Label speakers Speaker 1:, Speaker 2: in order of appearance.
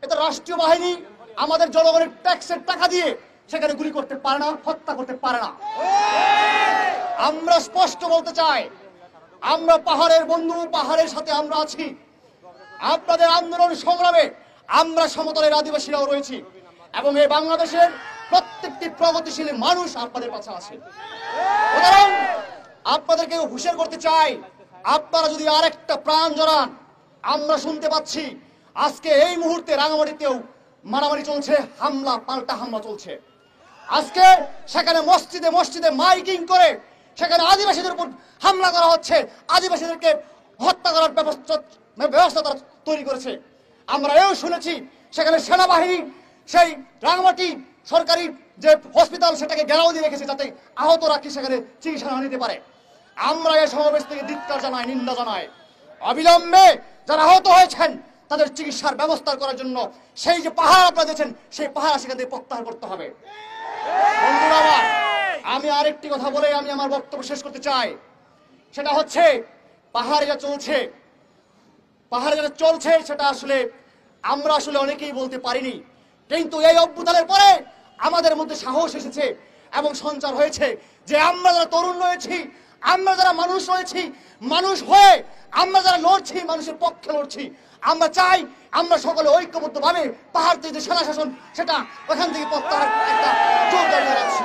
Speaker 1: এটা রাষ্ট্রীয় বাহিনী আমাদের জনগণের ট্যাক্সের টাকা দিয়ে সেখানে গুলি করতে পারে না, হত্যা করতে পারে না। আমরা স্পষ্ট বলতে চাই, আমরা পাহাড়ের বন্ধু, পাহাড়ের সাথে আমরা আছি। আপনাদের আন্দোলন সংগ্রামে আমরা সমতলের আদিবাসীরাও রয়েছি এবং এই বাংলাদেশের প্রত্যেকটি প্রগতিশীল মানুষ আপনাদের পাশে আছে। সুতরাং আপনাদেরকে হুঁশিয়ার করতে চাই, আপনারা যদি আরেকটা প্রাণ জড়ান, আমরা শুনতে পাচ্ছি আজকে এই মুহূর্তে রাঙামাটিতেও মারামারি চলছে, হামলা পাল্টা হামলা চলছে। আজকে সেখানে মসজিদে মসজিদে মাইকিং করে সেখানে আদিবাসীদের উপর হামলা করা হচ্ছে, আদিবাসীদেরকে হত্যা করার ব্যবস্থা তারা তৈরি করেছে। আমরা এও শুনেছি সেখানে সেনাবাহিনী সেই রাঙামাটি সরকারি যে হসপিটাল সেটাকে ঘেরাও দিয়ে রেখেছে যাতে আহতরা কি সেখানে চিকিৎসা না নিতে পারে। আমরা এই সমাবেশ থেকে ধিক্কার জানাই, নিন্দা জানাই। অবিলম্বে যারা আহত হয়েছেন তাদের চিকিৎসার ব্যবস্থা করার জন্য সেই যে পাহাড় আপনারা দিয়েছেন সেই পাহাড় সেখান থেকে প্রত্যাহার করতে হবে। বন্ধুরা আমার, আমি আরেকটি কথা বলে আমি আমার বক্তব্য শেষ করতে চাই। সেটা হচ্ছে পাহাড়ে যা চলছে সেটা আসলে আমরা অনেকেই বলতে পারিনি, কিন্তু এই অভ্যুত্থানের পরে আমাদের মধ্যে সাহস এসেছে এবং সঞ্চার হয়েছে যে আমরা যারা তরুণ রয়েছি, আমরা যারা মানুষ রয়েছি, মানুষ হয়ে আমরা যারা লড়ছি, মানুষের পক্ষে লড়ছি, আমরা চাই আমরা সকলে ঐক্যবদ্ধভাবে পাহাড় থেকে যে সেনা শাসন সেটা ওখান থেকে প্রত্যাহার একটা জোর দাঁড়িয়ে রাখছি।